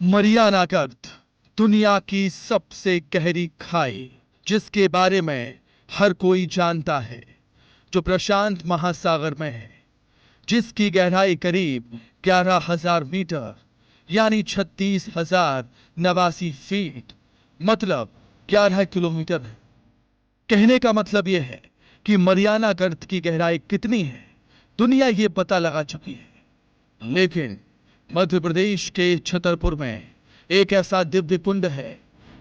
Mariana गर्त दुनिया की सबसे गहरी खाई, जिसके बारे में हर कोई जानता है, जो प्रशांत महासागर में है, जिसकी गहराई करीब 11,000 मीटर यानी 36,089 फीट मतलब 11 किलोमीटर है। कहने का मतलब यह है कि मरियाना गर्त की गहराई कितनी है, दुनिया ये पता लगा चुकी है। लेकिन मध्य प्रदेश के छतरपुर में एक ऐसा दिव्य कुंड है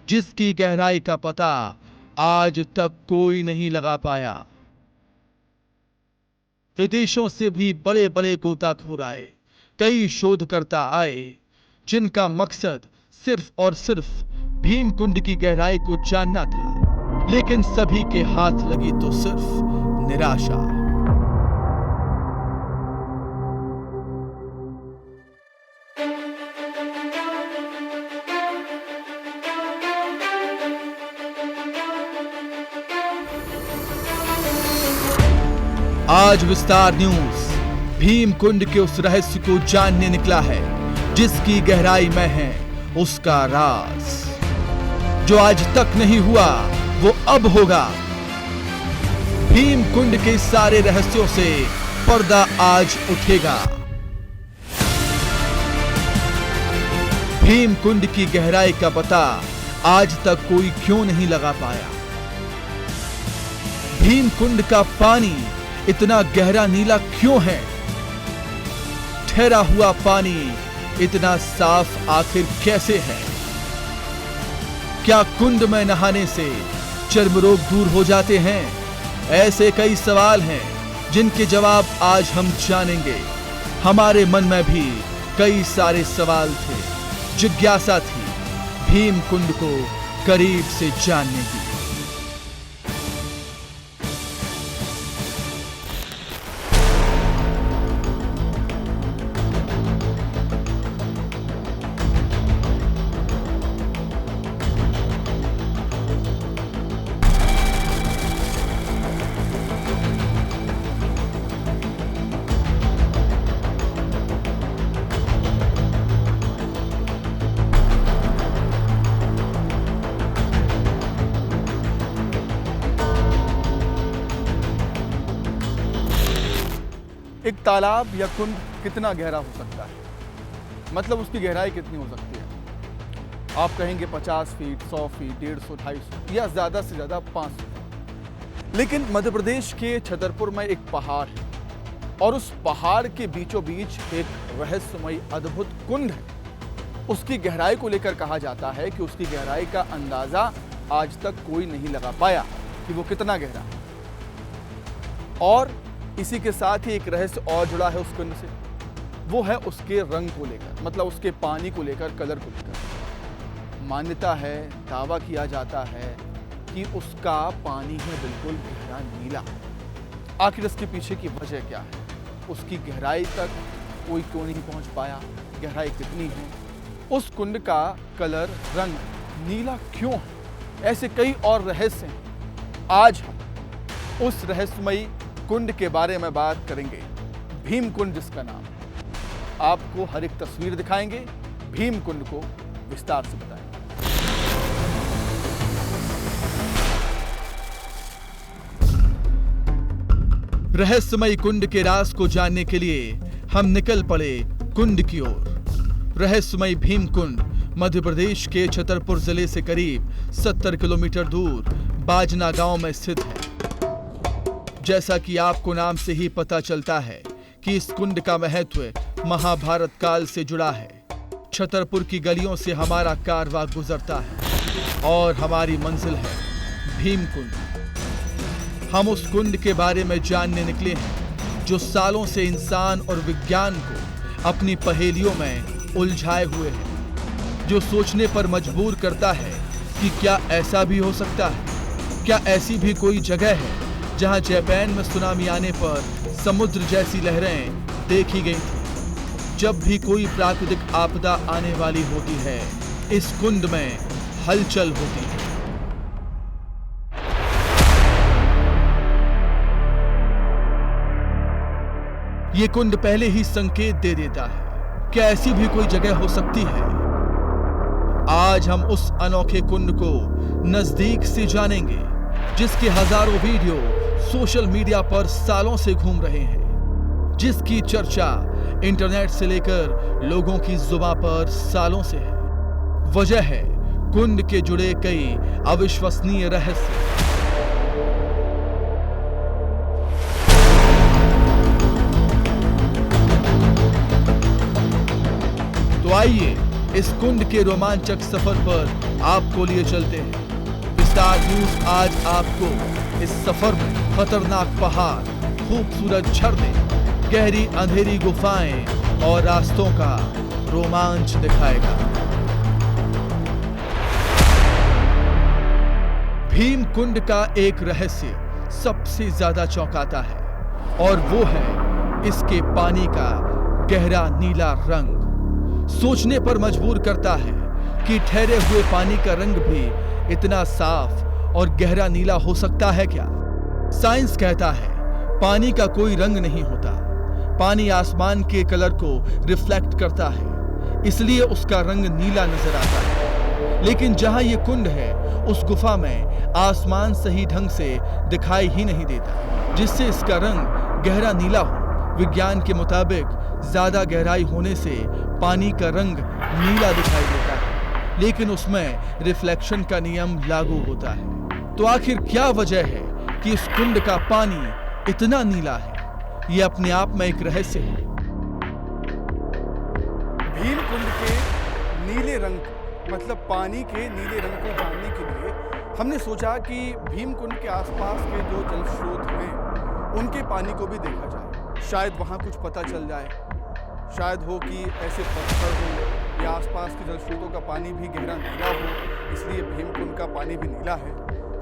जिसकी गहराई का पता आज तक कोई नहीं लगा पाया। विदेशों से भी बड़े बड़े गोताखोर आए, कई शोधकर्ता आए, जिनका मकसद सिर्फ और सिर्फ भीम कुंड की गहराई को जानना था, लेकिन सभी के हाथ लगी तो सिर्फ निराशा। आज विस्तार न्यूज भीम कुंड के उस रहस्य को जानने निकला है जिसकी गहराई में है उसका राज। जो आज तक नहीं हुआ वो अब होगा। भीम कुंड के सारे रहस्यों से पर्दा आज उठेगा। भीम कुंड की गहराई का पता आज तक कोई क्यों नहीं लगा पाया। भीम कुंड का पानी इतना गहरा नीला क्यों है? ठहरा हुआ पानी इतना साफ आखिर कैसे है? क्या कुंड में नहाने से चर्म रोग दूर हो जाते हैं? ऐसे कई सवाल हैं जिनके जवाब आज हम जानेंगे। हमारे मन में भी कई सारे सवाल थे, जिज्ञासा थी भीम कुंड को करीब से जानने की। एक तालाब या कुंड कितना गहरा हो सकता है, मतलब उसकी गहराई कितनी हो सकती है? आप कहेंगे 50 फीट, 100 फीट, 150, 250 या ज़्यादा से ज़्यादा 500। लेकिन मध्य प्रदेश के छतरपुर में एक पहाड़ है और उस पहाड़ के बीचों बीच एक रहस्यमयी अद्भुत कुंड है। उसकी गहराई को लेकर कहा जाता है कि उसकी गहराई का अंदाज़ा आज तक कोई नहीं लगा पाया कि वो कितना गहरा है। और इसी के साथ ही एक रहस्य और जुड़ा है उस कुंड से, वो है उसके रंग को लेकर, मतलब उसके पानी को लेकर, कलर को लेकर। मान्यता है, दावा किया जाता है कि उसका पानी है बिल्कुल गहरा नीला। आखिर इसके पीछे की वजह क्या है? उसकी गहराई तक कोई क्यों नहीं पहुंच पाया? गहराई कितनी है? उस कुंड का कलर, रंग नीला क्यों है? ऐसे कई और रहस्य हैं। आज हम उस रहस्यमयी कुंड के बारे में बात करेंगे। भीम कुंड जिसका नाम है। आपको हर एक तस्वीर दिखाएंगे, भीम कुंड को विस्तार से बताएंगे। रहस्यमयी कुंड के राज को जानने के लिए हम निकल पड़े कुंड की ओर। रहस्यमयी भीम कुंड मध्य प्रदेश के छतरपुर जिले से करीब 70 किलोमीटर दूर बाजना गांव में स्थित है। जैसा कि आपको नाम से ही पता चलता है कि इस कुंड का महत्व महाभारत काल से जुड़ा है। छतरपुर की गलियों से हमारा कारवां गुजरता है और हमारी मंजिल है भीम कुंड। हम उस कुंड के बारे में जानने निकले हैं जो सालों से इंसान और विज्ञान को अपनी पहेलियों में उलझाए हुए है, जो सोचने पर मजबूर करता है कि क्या ऐसा भी हो सकता है? क्या ऐसी भी कोई जगह है जहां जापान में सुनामी आने पर समुद्र जैसी लहरें देखी गई थी? जब भी कोई प्राकृतिक आपदा आने वाली होती है, इस कुंड में हलचल होती है। ये कुंड पहले ही संकेत दे देता है। क्या ऐसी भी कोई जगह हो सकती है आज हम उस अनोखे कुंड को नजदीक से जानेंगे, जिसके हजारों वीडियो सोशल मीडिया पर सालों से घूम रहे हैं, जिसकी चर्चा इंटरनेट से लेकर लोगों की जुबान पर सालों से है। वजह है कुंड के जुड़े कई अविश्वसनीय रहस्य। तो आइए इस कुंड के रोमांचक सफर पर आपको लिए चलते हैं। विस्तार न्यूज आज आपको इस सफर में खतरनाक पहाड़, खूबसूरत झरने, गहरी अंधेरी गुफाएं और रास्तों का रोमांच दिखाएगा। भीम कुंड का एक रहस्य सबसे ज्यादा चौंकाता है और वो है इसके पानी का गहरा नीला रंग। सोचने पर मजबूर करता है कि ठहरे हुए पानी का रंग भी इतना साफ और गहरा नीला हो सकता है क्या? साइंस कहता है पानी का कोई रंग नहीं होता, पानी आसमान के कलर को रिफ्लेक्ट करता है, इसलिए उसका रंग नीला नजर आता है। लेकिन जहां यह कुंड है उस गुफा में आसमान सही ढंग से दिखाई ही नहीं देता, जिससे इसका रंग गहरा नीला हो। विज्ञान के मुताबिक ज्यादा गहराई होने से पानी का रंग नीला दिखाई देता है, लेकिन उसमें रिफ्लेक्शन का नियम लागू होता है। तो आखिर क्या वजह है कि इस कुंड का पानी इतना नीला है? यह अपने आप में एक रहस्य है। भीम कुंड के नीले रंग, मतलब पानी के नीले रंग को जानने के लिए हमने सोचा कि भीम कुंड के आसपास के जो जल स्रोत हैं उनके पानी को भी देखा जाए। शायद वहाँ कुछ पता चल जाए, शायद हो कि ऐसे पत्थर हो या आसपास के जल स्रोतों का पानी भी गहरा नीला हो, इसलिए भीम कुंड का पानी भी नीला है।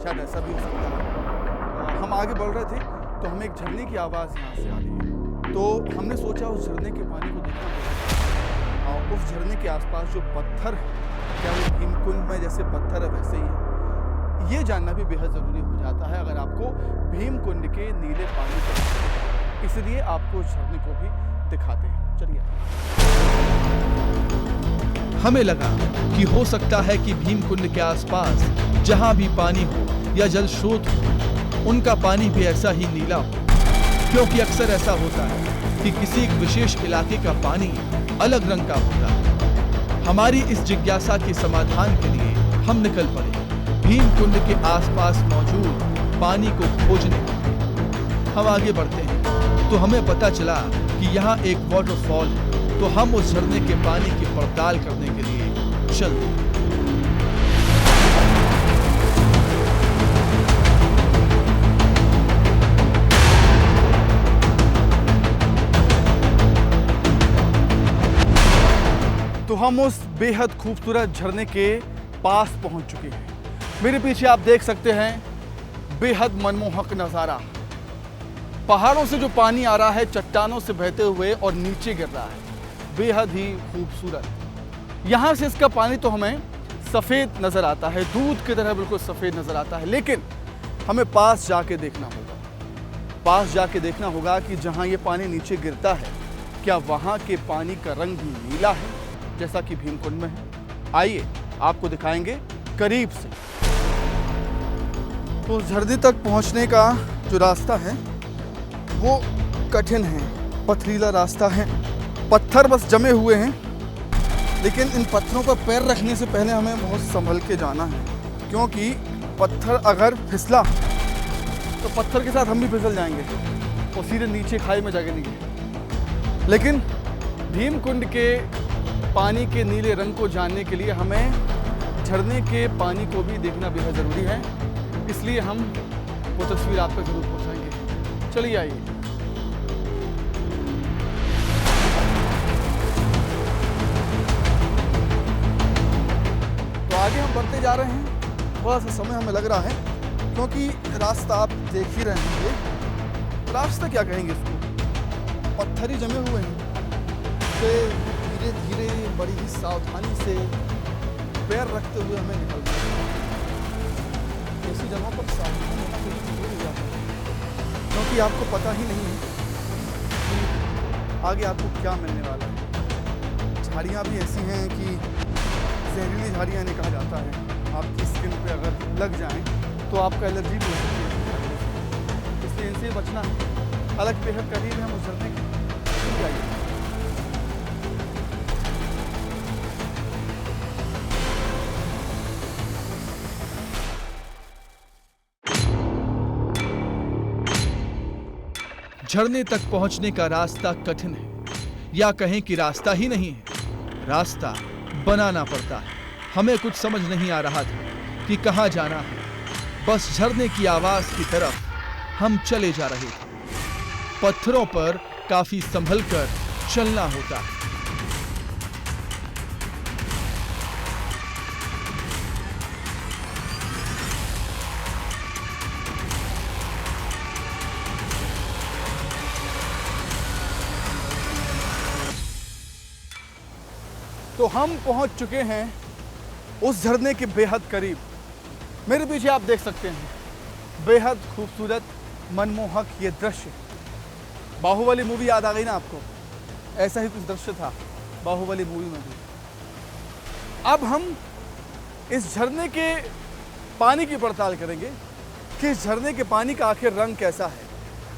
शायद ऐसा भी हो सकता है। हम आगे बढ़ रहे थे तो हमें एक झरने की आवाज़ यहाँ से आ रही है, तो हमने सोचा उस झरने के पानी को देखना होगा। और उस झरने के आसपास जो पत्थर है, क्या वो भीम कुंड में जैसे पत्थर है वैसे ही है? ये जानना भी बेहद ज़रूरी हो जाता है अगर आपको भीम कुंड के नीले पानी को, इसलिए आपको उस झरने को भी दिखाते हैं। चलिए। हमें लगा कि हो सकता है कि भीम कुंड के आसपास जहां भी पानी हो या जल स्रोत हो, उनका पानी भी ऐसा ही नीला हो, क्योंकि अक्सर ऐसा होता है कि किसी एक विशेष इलाके का पानी अलग रंग का होता है। हमारी इस जिज्ञासा के समाधान के लिए हम निकल पड़े भीम कुंड के आसपास मौजूद पानी को खोजने। हम आगे बढ़ते हैं तो हमें पता चला कि यहाँ एक वाटरफॉल है, तो हम उस झरने के पानी की पड़ताल करने के लिए चलते हैं। तो हम उस बेहद खूबसूरत झरने के पास पहुंच चुके हैं। मेरे पीछे आप देख सकते हैं बेहद मनमोहक नज़ारा। पहाड़ों से जो पानी आ रहा है चट्टानों से बहते हुए और नीचे गिर रहा है, बेहद ही खूबसूरत। यहाँ से इसका पानी तो हमें सफ़ेद नज़र आता है, दूध की तरह बिल्कुल सफ़ेद नज़र आता है, लेकिन हमें पास जाके देखना होगा। पास जाके देखना होगा कि जहाँ ये पानी नीचे गिरता है, क्या वहाँ के पानी का रंग भी नीला है जैसा कि भीम कुंड में है? आइए आपको दिखाएंगे करीब से। तो झरने तक पहुँचने का जो रास्ता है वो कठिन है, पथरीला रास्ता है, पत्थर बस जमे हुए हैं, लेकिन इन पत्थरों पर पैर रखने से पहले हमें बहुत संभल के जाना है, क्योंकि पत्थर अगर फिसला तो पत्थर के साथ हम भी फिसल जाएंगे और सीधे नीचे खाई में जाके गिरेंगे। लेकिन भीम कुंड के पानी के नीले रंग को जानने के लिए हमें झरने के पानी को भी देखना बेहद ज़रूरी है, इसलिए हम वो तस्वीर आप तक जरूर पहुँचाएंगे। चलिए आइए। तो आगे हम बढ़ते जा रहे हैं। थोड़ा सा समय हमें लग रहा है क्योंकि रास्ता आप देख ही रहे हैं। रास्ता क्या कहेंगे इसको, पत्थर ही जमे हुए हैं। तो धीरे धीरे बड़ी ही सावधानी से पैर रखते हुए हमें निकलना है। ऐसी जगहों पर सावधान होना जरूरी हो जाता है, क्योंकि आपको पता ही नहीं है कि आगे आपको क्या मिलने वाला है। झाड़ियाँ भी ऐसी हैं कि जहरीली चिंगारियाँ इन्हें कहा जाता है, आपकी स्किन पे अगर लग जाएं तो आपका एलर्जी भी हो सकती है, इसलिए इनसे बचना है। हालांकि बेहद करीब है हम उस झरने के। जाइए। झरने तक पहुंचने का रास्ता कठिन है, या कहें कि रास्ता ही नहीं है, रास्ता बनाना पड़ता है। हमें कुछ समझ नहीं आ रहा था कि कहां जाना है, बस झरने की आवाज की तरफ हम चले जा रहे थे। पत्थरों पर काफी संभल कर चलना होता है। तो हम पहुंच चुके हैं उस झरने के बेहद करीब। मेरे पीछे आप देख सकते हैं बेहद खूबसूरत मनमोहक ये दृश्य। बाहुबली मूवी याद आ गई ना आपको? ऐसा ही कुछ दृश्य था बाहुबली मूवी में भी। अब हम इस झरने के पानी की पड़ताल करेंगे कि इस झरने के पानी का आखिर रंग कैसा है।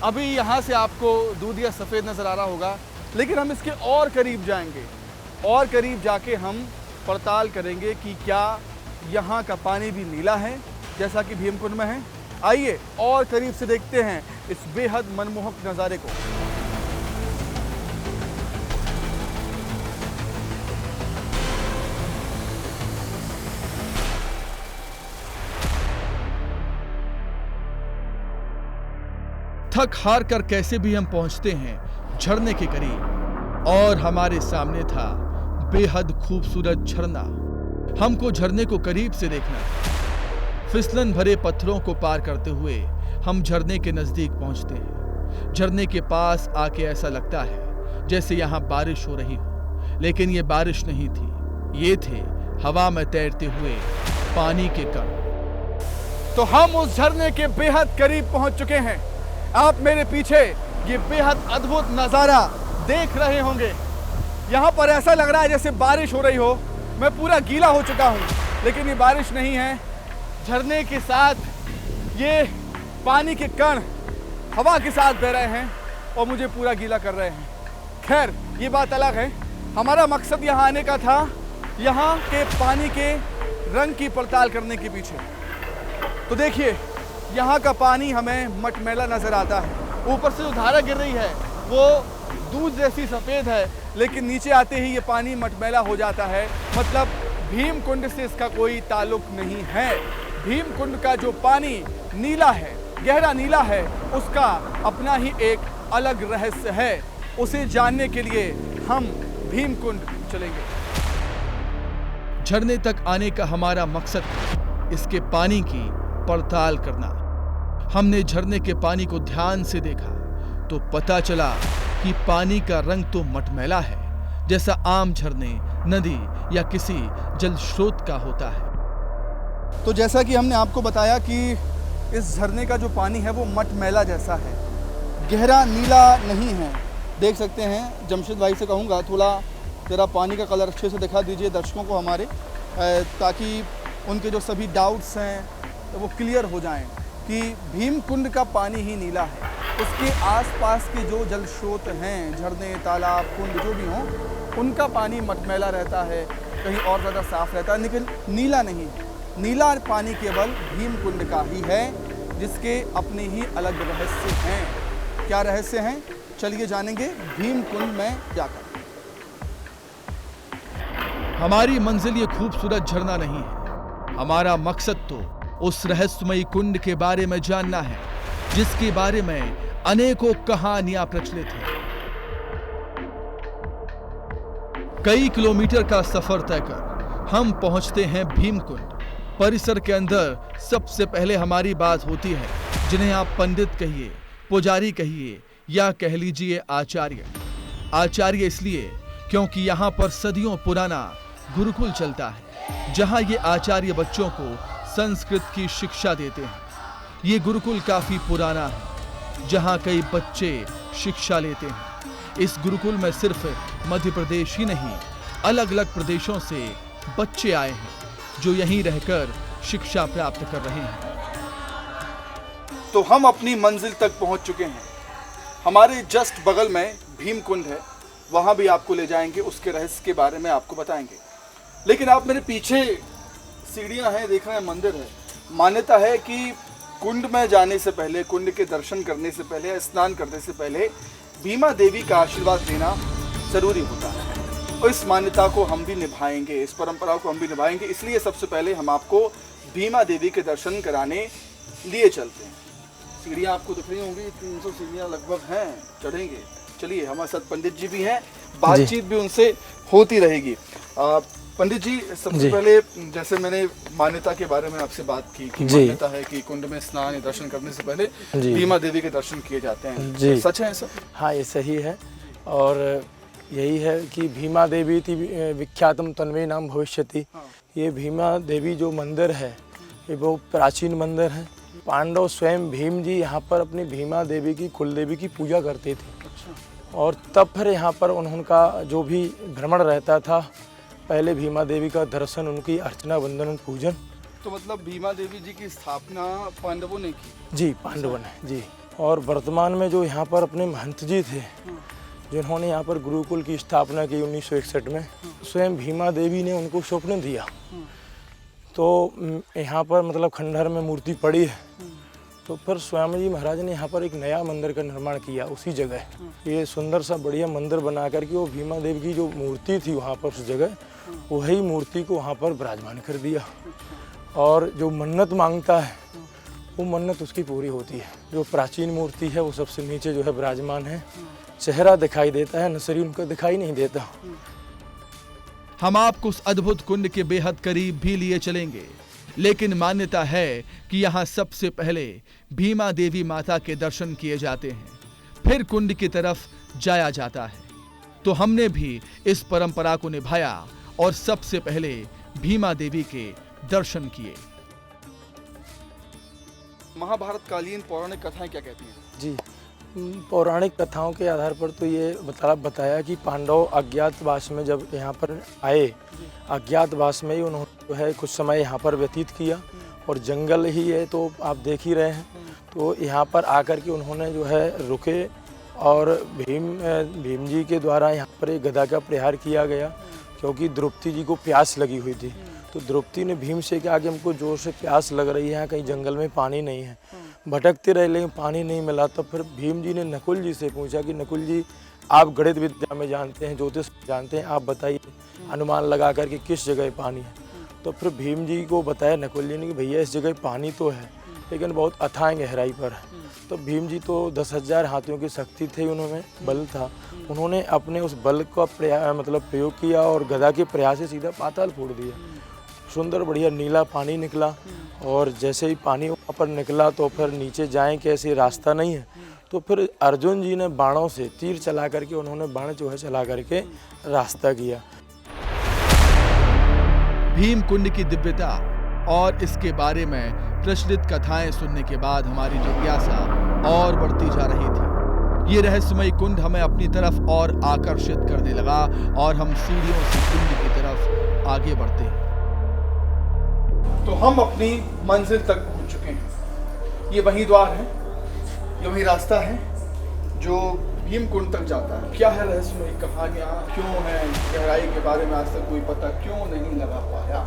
अभी यहाँ से आपको दूधिया सफ़ेद नज़र आ रहा होगा, लेकिन हम इसके और करीब जाएंगे और करीब जाके हम पड़ताल करेंगे कि क्या यहाँ का पानी भी नीला है जैसा कि भीमकुंड में है। आइए और करीब से देखते हैं इस बेहद मनमोहक नज़ारे को। थक हार कर कैसे भी हम पहुंचते हैं झरने के करीब, और हमारे सामने था बेहद खूबसूरत झरना। हमको झरने को करीब से देखना है। फिसलन भरे पत्थरों को पार करते हुए हम झरने के नजदीक पहुंचते हैं। झरने के पास आके ऐसा लगता है जैसे यहाँ बारिश हो रही हो, लेकिन ये बारिश नहीं थी, ये थे हवा में तैरते हुए पानी के कण। तो हम उस झरने के बेहद करीब पहुंच चुके हैं। आप मेरे पीछे ये बेहद अद्भुत नज़ारा देख रहे होंगे। यहाँ पर ऐसा लग रहा है जैसे बारिश हो रही हो। मैं पूरा गीला हो चुका हूँ, लेकिन ये बारिश नहीं है। झरने के साथ ये पानी के कण हवा के साथ बह रहे हैं और मुझे पूरा गीला कर रहे हैं। खैर, ये बात अलग है। हमारा मकसद यहाँ आने का था, यहाँ के पानी के रंग की पड़ताल करने के पीछे। तो देखिए, यहाँ का पानी हमें मटमैला नज़र आता है। ऊपर से जो धारा गिर रही है वो दूध जैसी सफ़ेद है, लेकिन नीचे आते ही ये पानी मटमैला हो जाता है। मतलब भीमकुंड से इसका कोई ताल्लुक नहीं है। भीमकुंड का जो पानी नीला है, गहरा नीला है, उसका अपना ही एक अलग रहस्य है। उसे जानने के लिए हम भीमकुंड चलेंगे। झरने तक आने का हमारा मकसद था इसके पानी की पड़ताल करना। हमने झरने के पानी को ध्यान से देखा तो पता चला कि पानी का रंग तो मटमैला है, जैसा आम झरने, नदी या किसी जल स्रोत का होता है। तो जैसा कि हमने आपको बताया कि इस झरने का जो पानी है वो मटमैला जैसा है, गहरा नीला नहीं है। देख सकते हैं, जमशेद भाई से कहूँगा थोड़ा ज़रा पानी का कलर अच्छे से दिखा दीजिए दर्शकों को हमारे, ताकि उनके जो सभी डाउट्स हैं वो क्लियर हो जाएं कि भीमकुंड का पानी ही नीला है। उसके आसपास के जो जल स्रोत हैं, झरने, तालाब, कुंड जो भी हों, उनका पानी मटमैला रहता है, कहीं और ज़्यादा साफ रहता है, लेकिन नीला नहीं है। नीला पानी केवल भीमकुंड का ही है, जिसके अपने ही अलग रहस्य हैं। क्या रहस्य हैं, चलिए जानेंगे भीमकुंड में जाकर। हमारी मंजिल ये खूबसूरत झरना नहीं है। हमारा मकसद तो उस रहस्यमयी कुंड के बारे में जानना है, जिसके बारे में अनेकों कहानियां प्रचलित हैं। कई किलोमीटर का सफर तय कर हम पहुंचते हैं भीमकुंड। परिसर के अंदर सबसे पहले हमारी बात होती है, जिन्हें आप पंडित कहिए, पुजारी कहिए या कह लीजिए आचार्य। आचार्य इसलिए क्योंकि यहाँ पर सदियों पुराना गुरुकुल चलता है, जहाँ ये आचार्य बच्चों को संस्कृत की शिक्षा देते हैं। ये गुरुकुल काफी पुराना है, जहाँ कई बच्चे शिक्षा लेते हैं। इस गुरुकुल में सिर्फ मध्य प्रदेश ही नहीं, अलग अलग प्रदेशों से बच्चे आए हैं। जो यहीं रहकर शिक्षा प्राप्त कर रहे हैं। तो हम अपनी मंजिल तक पहुंच चुके हैं। हमारे जस्ट बगल में भीम कुंड है, वहां भी आपको ले जाएंगे, उसके रहस्य के बारे में आपको बताएंगे। लेकिन आप मेरे पीछे सीढ़ियां हैं, देख रहे हैं, मंदिर है। मान्यता है कि कुंड में जाने से पहले, कुंड के दर्शन करने से पहले, स्नान करने से पहले भीमा देवी का आशीर्वाद लेना जरूरी होता है। और इस मान्यता को हम भी निभाएंगे, इस परंपरा को हम भी निभाएंगे। इसलिए सबसे पहले हम आपको भीमा देवी के दर्शन कराने लिए चलते हैं। सीढ़ियाँ आपको दिख रही होंगी, 300 सीढ़ियाँ लगभग हैं, चढ़ेंगे। चलिए, हमारे साथ पंडित जी भी हैं, बातचीत भी उनसे होती रहेगी। पंडित जी, सबसे पहले जैसे मैंने मान्यता के बारे में आपसे बात की कि मान्यता है कि कुंड में स्नान या दर्शन करने से पहले भीमा देवी के दर्शन किए जाते हैं, जी सच है ऐसा? हाँ, ये सही है। और यही है कि भीमा देवी थी विख्यातम तन्वे नाम भविष्यति। ये भीमा देवी जो मंदिर है, ये बहुत प्राचीन मंदिर है। पांडव स्वयं भीम जी यहाँ पर अपनी भीमा देवी की कुल देवी की पूजा करते थे। और तब फिर यहाँ पर उनका जो भी भ्रमण रहता था, पहले भीमा देवी का दर्शन, उनकी अर्चना, वंदन, पूजन। तो मतलब भीमा देवी जी की स्थापना पांडवों ने की? जी, पांडवों ने, जी। और वर्तमान में जो यहाँ पर अपने महंत जी थे, जिन्होंने यहाँ पर गुरुकुल की स्थापना की 1961 में, स्वयं भीमा देवी ने उनको स्वप्न दिया। तो यहाँ पर मतलब खंडहर में मूर्ति पड़ी है, तो फिर स्वामी जी महाराज ने यहाँ पर एक नया मंदिर का निर्माण किया उसी जगह। ये सुंदर सा बढ़िया मंदिर बना करके वो भीमा देवी की जो मूर्ति थी वहाँ पर उस जगह, वही मूर्ति को वहाँ पर विराजमान कर दिया। और जो मन्नत मांगता है वो मन्नत उसकी पूरी होती है। जो प्राचीन मूर्ति है वो सबसे नीचे जो है विराजमान है, चेहरा दिखाई देता है, न शरीर उनका दिखाई नहीं देता। हम आपको उस अद्भुत कुंड के बेहद करीब भी लिए चलेंगे, लेकिन मान्यता है कि यहाँ सबसे पहले भीमा देवी माता के दर्शन किए जाते हैं, फिर कुंड की तरफ जाया जाता है। तो हमने भी इस परंपरा को निभाया और सबसे पहले भीमा देवी के दर्शन किए। महाभारत कालीन पौराणिक कथाएं क्या कहती हैं? जी, पौराणिक कथाओं के आधार पर तो ये बताया कि पांडव अज्ञातवास में जब यहाँ पर आए, अज्ञातवास में ही उन्होंने जो है कुछ समय यहाँ पर व्यतीत किया, और जंगल ही है तो आप देख ही रहे हैं। तो यहाँ पर आकर के उन्होंने जो है रुके, और भीम जी के द्वारा यहाँ पर एक गदा का प्रहार किया गया, क्योंकि द्रौपदी जी को प्यास लगी हुई थी। तो द्रौपदी ने भीम से कहा कि हमको जोर से प्यास लग रही है, यहाँ कहीं जंगल में पानी नहीं है। भटकते रहे लेकिन पानी नहीं मिला। तो फिर भीम जी ने नकुल जी से पूछा कि नकुल जी, आप गणित विद्या में जानते हैं, ज्योतिष जानते हैं, आप बताइए अनुमान लगा कर कि किस जगह पानी है। तो फिर भीम जी को बताया नकुल जी ने कि भैया इस जगह पानी तो है, लेकिन बहुत अथाह गहराई पर है। तो भीम जी तो 10,000 हाथियों की शक्ति थी, उन्होंने बल था, उन्होंने अपने उस बल का प्रयोग किया और गदा के प्रयास से सीधा पाताल फोड़ दिया। सुंदर बढ़िया नीला पानी निकला, और जैसे ही पानी वहाँ पर निकला तो फिर नीचे जाएं कैसे, रास्ता नहीं है। तो फिर अर्जुन जी ने बाणों से तीर चला करके, उन्होंने बाण जो है चला करके रास्ता किया। भीम कुंड की दिव्यता और इसके बारे में प्रचलित कथाएं सुनने के बाद हमारी जिज्ञासा और बढ़ती जा रही थी। ये रहस्यमय कुंड हमें अपनी तरफ और आकर्षित करने लगा, और हम सीढ़ियों से कुंड की तरफ आगे बढ़ते हैं। तो हम अपनी मंजिल तक पहुंच चुके हैं। ये वही द्वार है, ये वही रास्ता है जो भीम कुंड तक जाता है। क्या है रहस्यमय कहानियाँ, क्यों है, गहराई के बारे में आज तक कोई पता क्यों नहीं लगा पाया?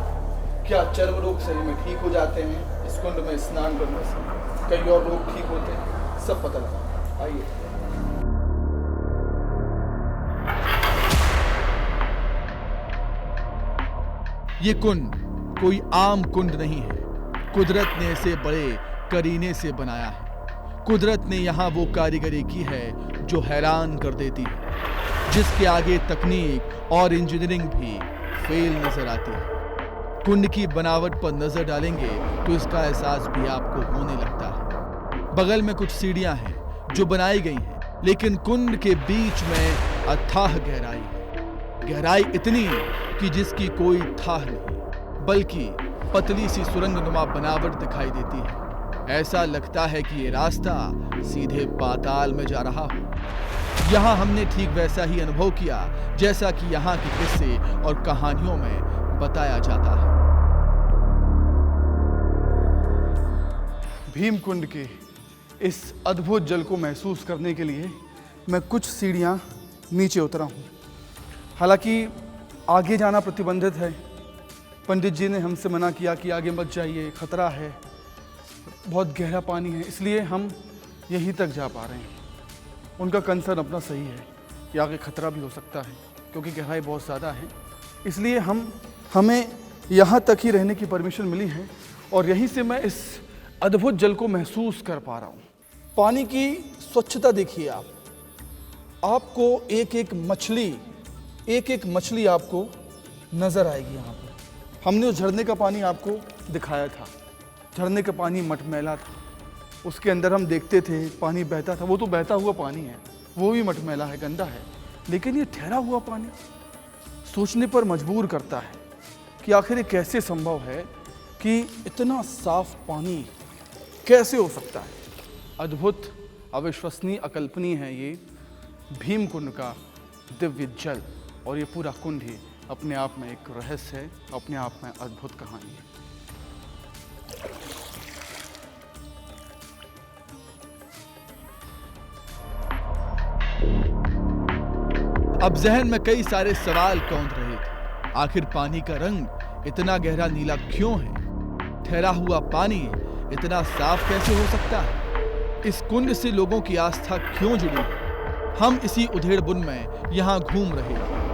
क्या चर्म रोग सही में ठीक हो जाते हैं इस कुंड में स्नान करने से? कई और रोग ठीक होते हैं, सब पता लगा। आइए। ये कुंड कोई आम कुंड नहीं है। कुदरत ने इसे बड़े करीने से बनाया है। कुदरत ने यहाँ वो कारीगरी की है जो हैरान कर देती है, जिसके आगे तकनीक और इंजीनियरिंग भी फेल नजर आती है। कुंड की बनावट पर नजर डालेंगे तो इसका एहसास भी आपको होने लगता है। बगल में कुछ सीढ़ियां हैं जो बनाई गई हैं, लेकिन कुंड के बीच में अथाह गहराई है। गहराई इतनी कि जिसकी कोई थाह नहीं, बल्कि पतली सी सुरंगनुमा बनावट दिखाई देती है। ऐसा लगता है कि ये रास्ता सीधे पाताल में जा रहा हो। यहाँ हमने ठीक वैसा ही अनुभव किया जैसा कि यहाँ के किस्से और कहानियों में बताया जाता है। भीमकुंड के इस अद्भुत जल को महसूस करने के लिए मैं कुछ सीढ़ियाँ नीचे उतरा हूँ। हालांकि आगे जाना प्रतिबंधित है। पंडित जी ने हमसे मना किया कि आगे मत जाइए, खतरा है, बहुत गहरा पानी है, इसलिए हम यहीं तक जा पा रहे हैं। उनका कंसर्न अपना सही है कि आगे खतरा भी हो सकता है क्योंकि गहराई बहुत ज़्यादा है, इसलिए हमें यहाँ तक ही रहने की परमिशन मिली है और यहीं से मैं इस अद्भुत जल को महसूस कर पा रहा हूँ। पानी की स्वच्छता देखिए आप, आपको एक एक मछली आपको नज़र आएगी यहाँ पर। हमने उस झरने का पानी आपको दिखाया था, झरने का पानी मटमैला था, उसके अंदर हम देखते थे पानी बहता था। वो तो बहता हुआ पानी है, वो भी मटमैला है, गंदा है, लेकिन ये ठहरा हुआ पानी सोचने पर मजबूर करता है कि आखिर ये कैसे संभव है कि इतना साफ पानी कैसे हो सकता है। अद्भुत, अविश्वसनीय, अकल्पनीय है ये भीमकुंड का दिव्य जल, और ये पूरा कुंड ही अपने आप में एक रहस्य है, अपने आप में अद्भुत कहानी है। अब जहन में कई सारे सवाल कौंध रहे थे। आखिर पानी का रंग इतना गहरा नीला क्यों है? ठहरा हुआ पानी इतना साफ कैसे हो सकता है? इस कुंड से लोगों की आस्था क्यों जुड़ी है? हम इसी उधेड़बुन में यहाँ घूम रहे थे।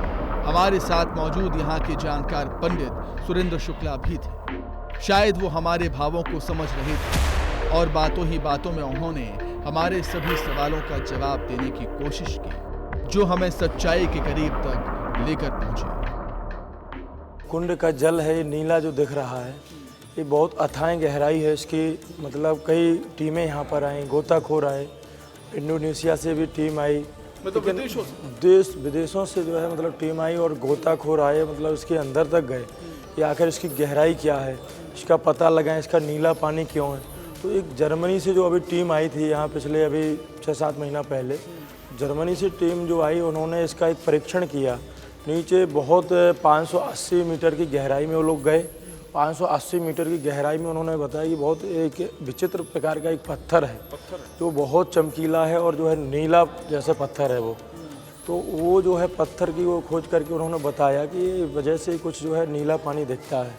हमारे साथ मौजूद यहाँ के जानकार पंडित सुरेंद्र शुक्ला भी थे। शायद वो हमारे भावों को समझ रहे थे और बातों ही बातों में उन्होंने हमारे सभी सवालों का जवाब देने की कोशिश की, जो हमें सच्चाई के करीब तक लेकर पहुंचे। कुंड का जल है ये नीला जो दिख रहा है, ये बहुत अथाह गहराई है इसकी। मतलब कई टीमें यहाँ पर आई, गोताखोर आए, इंडोनेशिया से भी टीम आई, मतलब देश विदेशों से जो है मतलब टीम आई और गोताखोर आए, मतलब इसके अंदर तक गए कि आखिर इसकी गहराई क्या है, इसका पता लगाएं, इसका नीला पानी क्यों है। तो एक जर्मनी से जो अभी टीम आई थी यहाँ पिछले अभी 6-7 महीना पहले, जर्मनी से टीम जो आई उन्होंने इसका एक परीक्षण किया। नीचे बहुत 580 मीटर की गहराई में वो लोग गए। 580 मीटर की गहराई में उन्होंने बताया कि बहुत एक विचित्र प्रकार का एक पत्थर है जो बहुत चमकीला है और जो है नीला जैसा पत्थर है वो। तो वो जो है पत्थर की वो खोज करके उन्होंने बताया कि ये वजह से कुछ जो है नीला पानी दिखता है।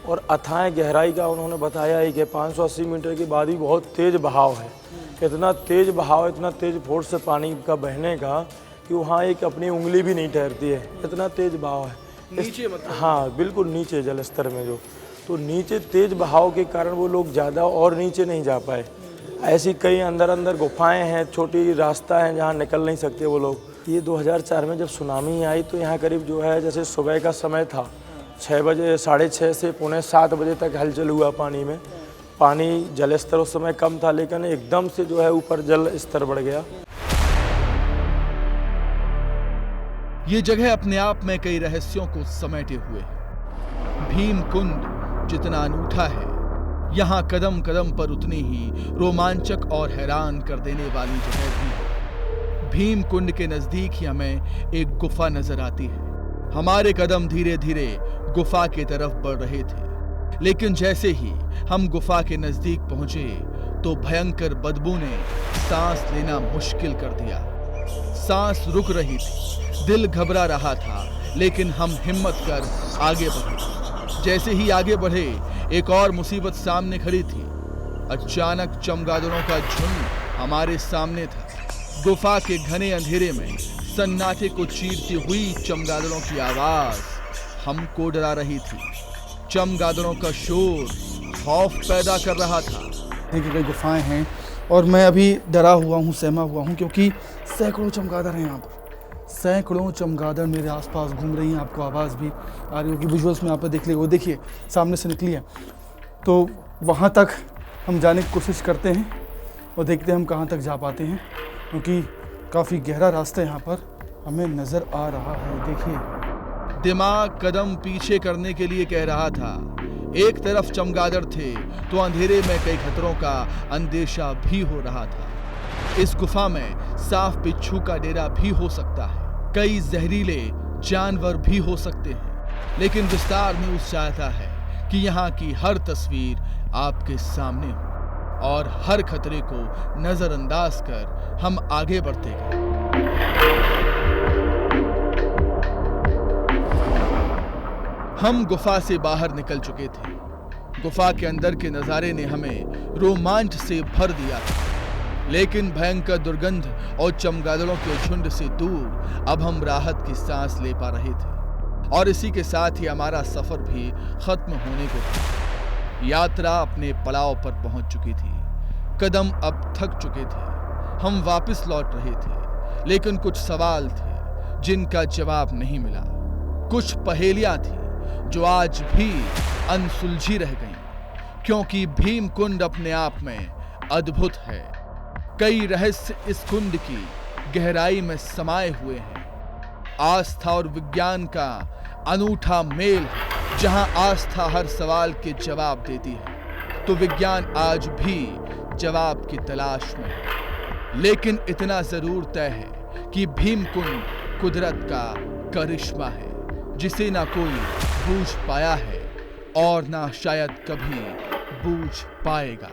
और अथाह गहराई का उन्होंने बताया है कि 580 मीटर के बाद भी बहुत तेज़ बहाव है। इतना तेज़ बहाव, इतना तेज़ फोर्स से पानी का बहने का कि वहाँ एक अपनी उंगली भी नहीं ठहरती है, इतना तेज़ बहाव है नीचे मतलब? हाँ बिल्कुल नीचे जल स्तर में जो। तो नीचे तेज बहाव के कारण वो लोग ज़्यादा और नीचे नहीं जा पाए। ऐसी कई अंदर गुफाएं हैं, छोटी रास्ता है जहाँ निकल नहीं सकते वो लोग। ये 2004 में जब सुनामी आई तो यहाँ करीब जो है जैसे सुबह का समय था, 6 बजे 6:30 से 6:45 बजे तक हलचल हुआ पानी में। पानी जल स्तर उस समय कम था, लेकिन एकदम से जो है ऊपर जल स्तर बढ़ गया। ये जगह अपने आप में कई रहस्यों को समेटे हुए है। भीमकुंड जितना अनूठा है, यहाँ कदम कदम पर उतनी ही रोमांचक और हैरान कर देने वाली जगह भी है। भीमकुंड के नजदीक ही हमें एक गुफा नजर आती है। हमारे कदम धीरे धीरे गुफा की तरफ बढ़ रहे थे, लेकिन जैसे ही हम गुफा के नजदीक पहुंचे तो भयंकर बदबू ने सांस लेना मुश्किल कर दिया। सांस रुक रही थी, दिल घबरा रहा था, लेकिन हम हिम्मत कर आगे बढ़े। जैसे ही आगे बढ़े एक और मुसीबत सामने खड़ी थी। अचानक चमगादड़ों का झुंड हमारे सामने था। गुफा के घने अंधेरे में सन्नाटे को चीरती हुई चमगादड़ों की आवाज हमको डरा रही थी। चमगादड़ों का शोर खौफ पैदा कर रहा था। देखिए कई गुफाएं हैं और मैं अभी डरा हुआ हूँ, सहमा हुआ हूँ, क्योंकि सैकड़ों चमगादड़ हैं यहाँ पर। सैकड़ों चमगादड़ मेरे आसपास घूम रही हैं। आपको आवाज़ भी आ रही होगी, विजुअल्स में आप देख लीजिए, वो देखिए सामने से निकली है। तो वहाँ तक हम जाने की कोशिश करते हैं और देखते हैं हम कहाँ तक जा पाते हैं, क्योंकि काफ़ी गहरा रास्ता यहाँ पर हमें नज़र आ रहा है। देखिए दिमाग कदम पीछे करने के लिए कह रहा था। एक तरफ चमगादड़ थे तो अंधेरे में कई खतरों का अंदेशा भी हो रहा था। इस गुफा में साफ बिच्छू का डेरा भी हो सकता है, कई जहरीले जानवर भी हो सकते हैं, लेकिन विस्तार न्यूज़ चाहता है कि यहाँ की हर तस्वीर आपके सामने हो और हर खतरे को नजरअंदाज कर हम आगे बढ़ते गए। हम गुफा से बाहर निकल चुके थे। गुफा के अंदर के नजारे ने हमें रोमांच से भर दिया था, लेकिन भयंकर दुर्गंध और चमगादड़ों के झुंड से दूर अब हम राहत की सांस ले पा रहे थे, और इसी के साथ ही हमारा सफर भी खत्म होने को था। यात्रा अपने पड़ाव पर पहुंच चुकी थी। कदम अब थक चुके थे। हम वापस लौट रहे थे, लेकिन कुछ सवाल थे जिनका जवाब नहीं मिला। कुछ पहेलियां थी जो आज भी अनसुलझी रह गईं, क्योंकि भीमकुंड अपने आप में अद्भुत है। कई रहस्य इस कुंड की गहराई में समाये हुए हैं। आस्था और विज्ञान का अनूठा मेल है। जहां आस्था हर सवाल के जवाब देती है, तो विज्ञान आज भी जवाब की तलाश में है। लेकिन इतना जरूर तय है कि भीमकुंड कुदरत का करिश्मा है, जिसे ना कोई बूझ पाया है और ना शायद कभी बूझ पाएगा।